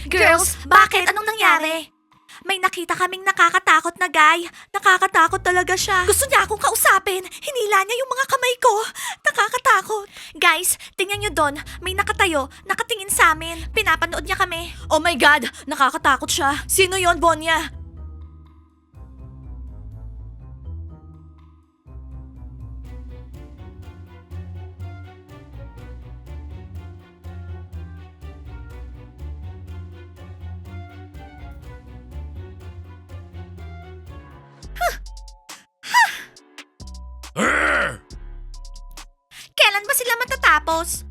Girls, bakit? Anong nangyari? May nakita kaming nakakatakot na guy. Nakakatakot talaga siya. Gusto niya akong kausapin. Hinila niya yung mga kamay ko. Nakakatakot. Guys, tingnan niyo doon. May nakatayo, nakatingin sa amin. Pinapanood niya kami. Oh my God, nakakatakot siya. Sino yon, Bonya? Kailan ba sila matatapos?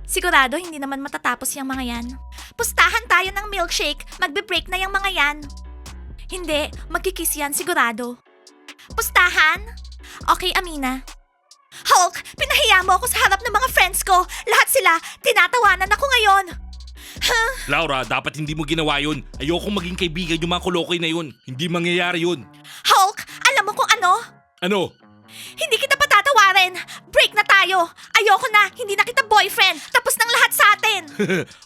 Sigurado hindi naman matatapos yung mga yan. Pustahan tayo ng milkshake. Magbe-break na yung mga yan. Hindi, magkikiss yan sigurado. Pustahan? Okay, Amina. Hulk, pinahiya mo ako sa harap ng mga friends ko. Lahat sila, tinatawanan ako ngayon. Laura, dapat hindi mo ginawa yun. Ayokong maging kaibigan yung mga kolokoy na yun. Hindi mangyayari yun. Hulk, alam mo kung ano? Ano? Hindi kita patatawarin. Break na tayo. Ayoko na, hindi na kita boyfriend. Tapos ng lahat sa atin.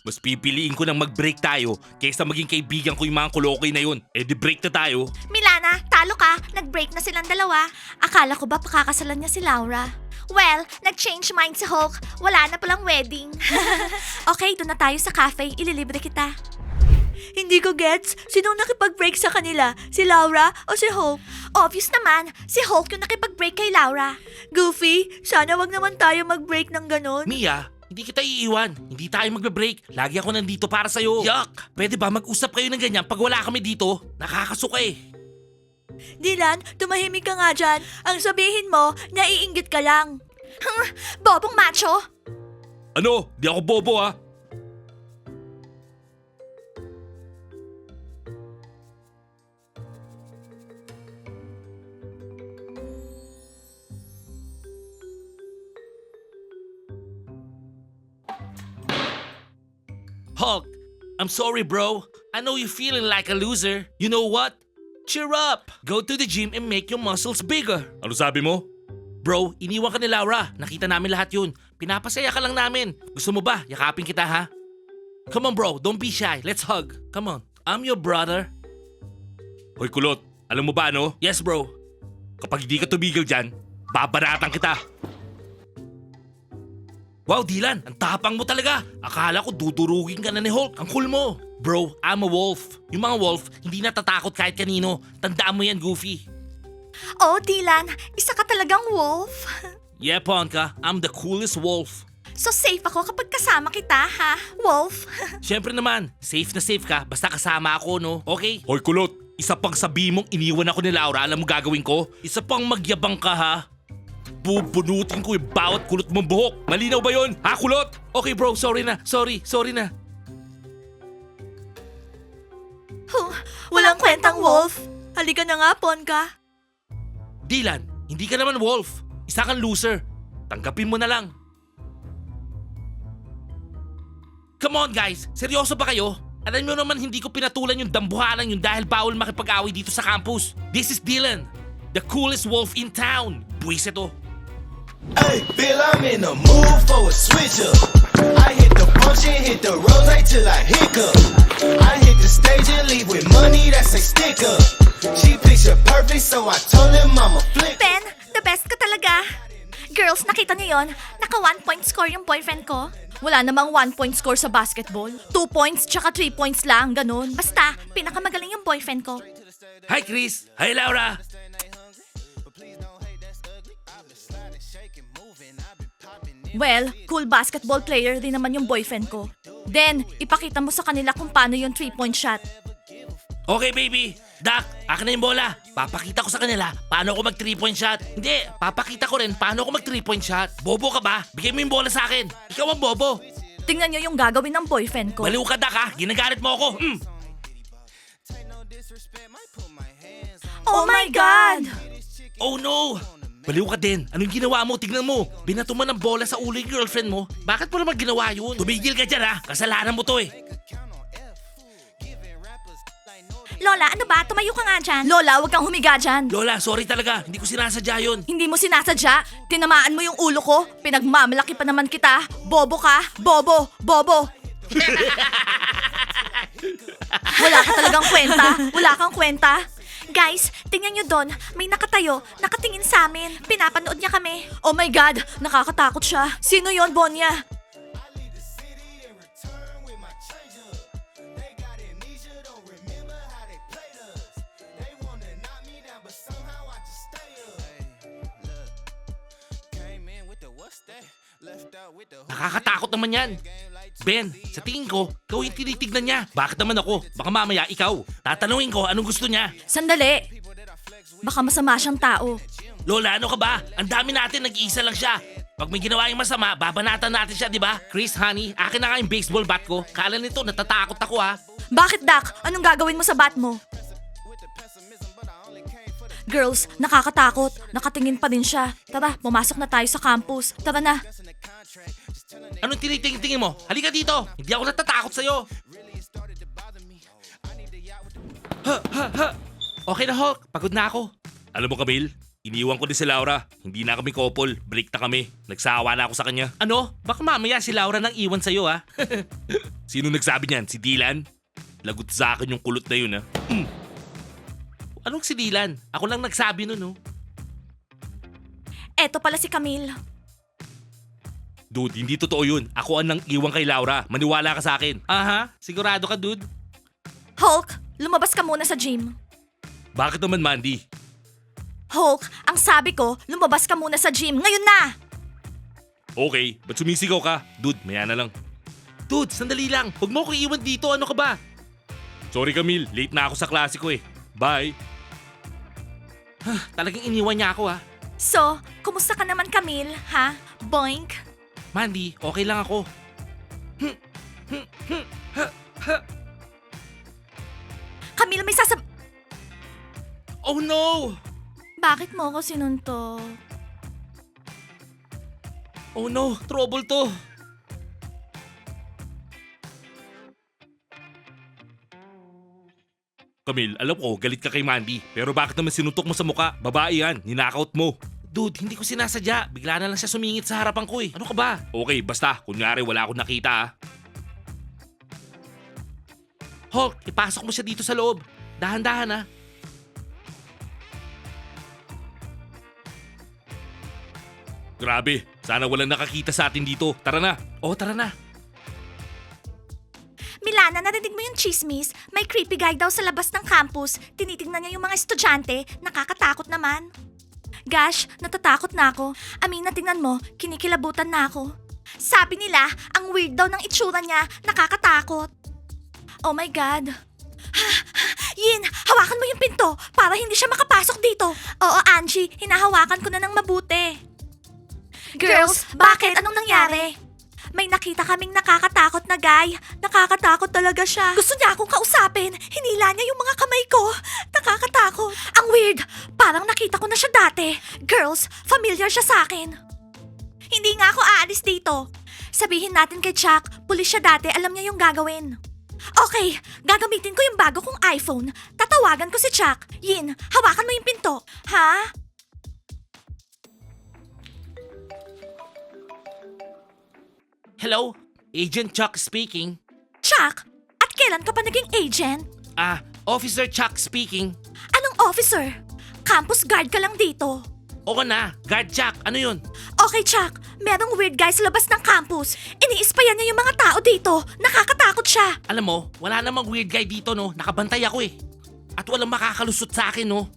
Mas pipiliin ko nang mag-break tayo kaysa maging kaibigan ko yung mga kolokoy na yun. Eh di break na tayo. Milana, talo ka. Nag-break na silang dalawa. Akala ko ba pakakasalan niya si Laura? Well, nag-change mind si Hulk. Wala na palang wedding. Okay, doon na tayo sa cafe. Ililibre kita. Hindi ko gets. Sinong nakipag-break sa kanila? Si Laura o si Hulk? Obvious naman, si Hulk yung nakipag-break kay Laura. Goofy, sana wag naman tayo mag-break ng ganon. Mia, hindi kita iiwan. Hindi tayo magbe-break. Lagi ako nandito para sa'yo. Yuck! Pwede ba mag-usap kayo ng ganyan pag wala kami dito? Nakakasuka eh. Dylan, tumahimik ka nga dyan. Ang sabihin mo, naiinggit ka lang. Bobong macho? Ano? Di ako bobo ah. Hulk, I'm sorry bro. I know you're feeling like a loser. You know what? Cheer up! Go to the gym and make your muscles bigger. Ano sabi mo? Bro, iniwan ka ni Laura. Nakita namin lahat yun. Pinapasaya ka lang namin. Gusto mo ba? Yakapin kita ha? Come on bro, don't be shy. Let's hug. Come on. I'm your brother. Hoy kulot, alam mo ba ano? Yes bro. Kapag hindi ka tumigil dyan, babaratan kita. Wow, Dylan, ang tapang mo talaga. Akala ko dudurugin ka na ni Hulk. Ang cool mo. Bro, I'm a wolf. Yung mga wolf, hindi natatakot kahit kanino. Tandaan mo yan, Goofy. Oh, Dylan, isa ka talagang wolf. Yeah, Ponka, I'm the coolest wolf. So safe ako kapag kasama kita, ha? Wolf. Siyempre naman, safe na safe ka basta kasama ako, no? Okay? Hoy, kulot. Isa pang sabi mong iniwan ako ni Laura, alam mo gagawin ko? Isa pang magyabang ka, ha? Bubunutin ko yung bawat kulot mong buhok. Malinaw ba yon? Ha, kulot? Okay bro, sorry na. Sorry na. Walang kwentang wolf. Halika na nga, Ponka. Dylan, hindi ka naman wolf. Isa kang loser. Tanggapin mo na lang. Come on guys, seryoso ba kayo? Alam nyo naman hindi ko pinatulan yung dambuhalan yun dahil bawal makipag-away dito sa campus. This is Dylan, the coolest wolf in town. Buwis ito. Hey, Bill, I'm in the mood for a switch up. I hit the function, hit the rose till I hiccup. I hit the stage and leave with money that's a stick up. She picture perfect, so I told him I'ma flip. Ben, the best ka talaga. Girls, nakita niyo yon? Naka 1-point score yung boyfriend ko. Wala namang 1-point score sa basketball. 2 points tsaka 3 points lang, ganun. Basta, pinakamagaling yung boyfriend ko. Hi Chris! Hi Laura! Well, cool basketball player din naman yung boyfriend ko. Then, ipakita mo sa kanila kung paano yung 3-point shot. Okay baby! Dak, akin na yung bola. Papakita ko sa kanila paano ako mag 3-point shot. Hindi, papakita ko rin paano ako mag 3-point shot. Bobo ka ba? Bigay mo yung bola sa akin. Ikaw ang bobo. Tingnan nyo yung gagawin ng boyfriend ko. Baliw ka Dak ha, ginagalit mo ako. Oh my God! Oh no! Baliw ka din. Anong ginawa mo? Tignan mo. Binato mo ng bola sa ulo yung girlfriend mo. Bakit mo naman ginawa yun? Tumigil ka dyan ha. Kasalanan mo to eh. Lola, ano ba? Tumayo ka nga dyan. Lola, huwag kang humiga dyan. Lola, sorry talaga. Hindi ko sinasadya yun. Hindi mo sinasadya. Tinamaan mo yung ulo ko. Pinagmamalaki pa naman kita. Bobo ka. Bobo. Bobo. Talagang kwenta? Wala kang kwenta? Guys, tingnan nyo doon. May nakatayo, nakatingin sa amin. Pinapanood niya kami. Oh my God, nakakatakot siya. Sino yon, Bonya? Nakakatakot naman yan. Ben, sa tingin ko, ikaw yung tinitignan niya. Bakit naman ako? Baka mamaya ikaw. Tatanungin ko anong gusto niya. Sandali. Baka masama siyang tao. Lola, ano ka ba? Ang dami natin, nag-iisa lang siya. Pag may ginawa yung masama, babanatan natin siya, di ba? Chris, honey, akin na nga yung baseball bat ko. Kala nito, natatakot ako ha. Bakit, Dak? Anong gagawin mo sa bat mo? Girls, nakakatakot. Nakatingin pa din siya. Tara, pumasok na tayo sa campus. Tara na. Anong tinitingin mo? Halika dito. Hindi ako natatakot sa'yo. Okay na, Hulk. Pagod na ako. Alam mo, Camille, iniwan ko din si Laura. Hindi na kami couple. Break na kami. Nagsawa na ako sa kanya. Ano? Baka mamaya si Laura nang iwan sa'yo, ha? Sino nagsabi niyan? Si Dylan? Lagot sa akin yung kulot na yun, ha? Anong si Dylan? Ako lang nagsabi nun, no? Eto pala si Camille. Dude, hindi totoo yun. Ako ang nang iwan kay Laura. Maniwala ka sa akin. Aha, sigurado ka, dude? Hulk, lumabas ka muna sa gym. Bakit naman, Mandy? Hulk, ang sabi ko, lumabas ka muna sa gym. Ngayon na! Okay, ba't sumisigaw ka? Dude, maya na lang. Dude, sandali lang. Huwag mo ko iwan dito. Ano ka ba? Sorry, Camille. Late na ako sa klase ko eh. Bye. Talagang iniwan niya ako, ha? So, kumusta ka naman, Camille? Ha? Boink? Mandy, okay lang ako. Camille, may sasab... Oh no! Bakit mo ako sinuntok? Oh no, trouble to. Camille, alam ko, galit ka kay Mandy. Pero bakit naman sinutok mo sa muka? Babae yan, ninakaut mo. Dude, hindi ko sinasadya. Bigla na lang siya sumingit sa harapan ko eh. Ano ka ba? Okay, basta. Kunyari wala akong nakita ah. Hulk, ipasok mo siya dito sa loob. Dahan-dahan ah. Grabe, sana walang nakakita sa atin dito. Tara na. Oh, tara na. Milana, narinig mo yung chismis? May creepy guy daw sa labas ng campus. Tinitingnan niya yung mga estudyante. Nakakatakot naman. Gosh, natatakot na ako. Amina, tingnan mo, kinikilabutan na ako. Sabi nila, ang weird daw ng itsura niya, nakakatakot. Oh my God. Yin, hawakan mo yung pinto para hindi siya makapasok dito. Oo, Angie, hinahawakan ko na ng mabuti. Girls, bakit? Anong nangyari? May nakita kaming nakakatakot na guy. Nakakatakot talaga siya. Gusto niya akong kausapin. Hinila niya yung mga kamay ko. Nakakatakot. Ang weird. Parang nakita ko na siya dati. Girls, familiar siya sa akin. Hindi nga ako aalis dito. Sabihin natin kay Chuck, pulis siya dati, alam niya yung gagawin. Okay, gagamitin ko yung bago kong iPhone. Tatawagan ko si Chuck. Yin, hawakan mo yung pinto. Ha? Hello? Agent Chuck speaking. Chuck, at kailan ka pa naging agent? Officer Chuck speaking. Anong officer? Campus guard ka lang dito. Oo na, guard Chuck, ano yun? Okay, Chuck. Merong weird guy sa labas ng campus. Iniispayan niya yung mga tao dito. Nakakatakot siya. Alam mo, wala namang weird guy dito no, nakabantay ako eh. At walang makakalusot sa akin no.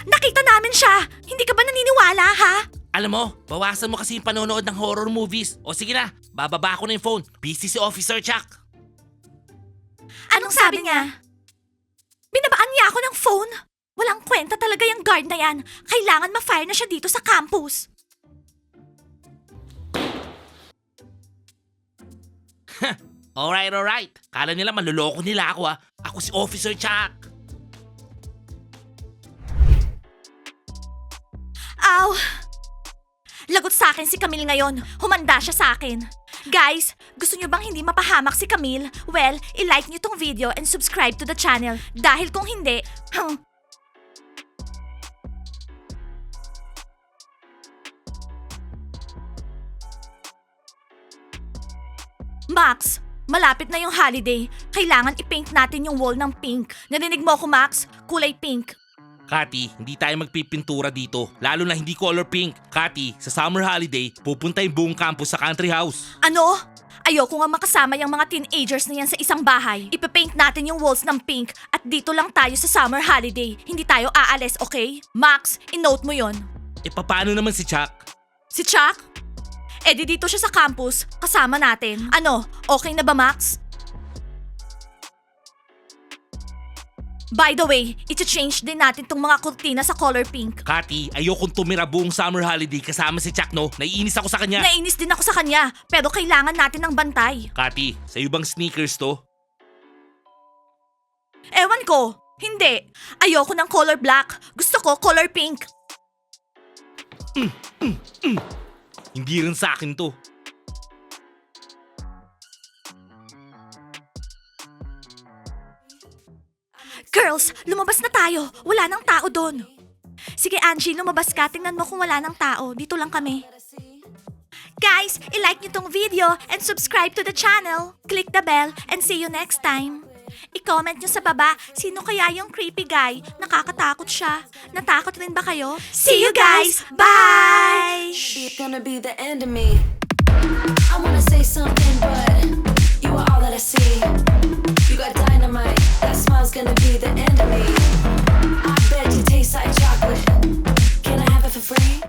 Nakita namin siya. Hindi ka ba naniniwala, ha? Alam mo, bawasan mo kasi yung panonood ng horror movies. O sige na, bababa ko na yung phone. Busy si Officer Chuck. Anong sabi niya? Binabaan niya ako ng phone. Walang kwenta talaga yung guard na yan. Kailangan ma-fire na siya dito sa campus. Alright. Kala nila maluloko nila ako ha. Ako si Officer Chuck. Ow! Lagot sa akin si Camille ngayon. Humanda siya sa akin. Guys, gusto nyo bang hindi mapahamak si Camille? Well, i-like nyo tong video and subscribe to the channel. Dahil kung hindi, Max, Malapit na yung holiday. Kailangan i-paint natin yung wall ng pink. Narinig mo ako, Max? Kulay pink. Kati, hindi tayo magpipintura dito. Lalo na hindi color pink. Kati, sa summer holiday, pupunta yung buong campus sa country house. Ano? Ayoko nga makasama yung mga teenagers na yan sa isang bahay. Ipapaint natin yung walls ng pink at dito lang tayo sa summer holiday. Hindi tayo aalis, okay? Max, in-note mo yon. E paano naman si Chuck? Si Chuck? Eh di dito siya sa campus, kasama natin. Ano, okay na ba, Max? By the way, iti-change din natin tong mga kurtina sa color pink. Kati, ayokong tumira buong summer holiday kasama si Chuck, no? Naiinis ako sa kanya. Nainis din ako sa kanya, pero kailangan natin ng bantay. Kati, sa'yo bang sneakers to? Ewan ko, hindi. Ayoko ng color black. Gusto ko color pink. Hindi rin sa akin to. Girls, lumabas na tayo. Wala nang tao doon. Sige Angie, lumabas ka. Tingnan mo kung wala nang tao. Dito lang kami. Guys, i-like nyo tong video and subscribe to the channel. Click the bell and see you next time. I-comment nyo sa baba, sino kaya yung creepy guy? Nakakatakot siya. Natakot rin ba kayo? See you guys! Bye! It's gonna be the end of me. I wanna say something, but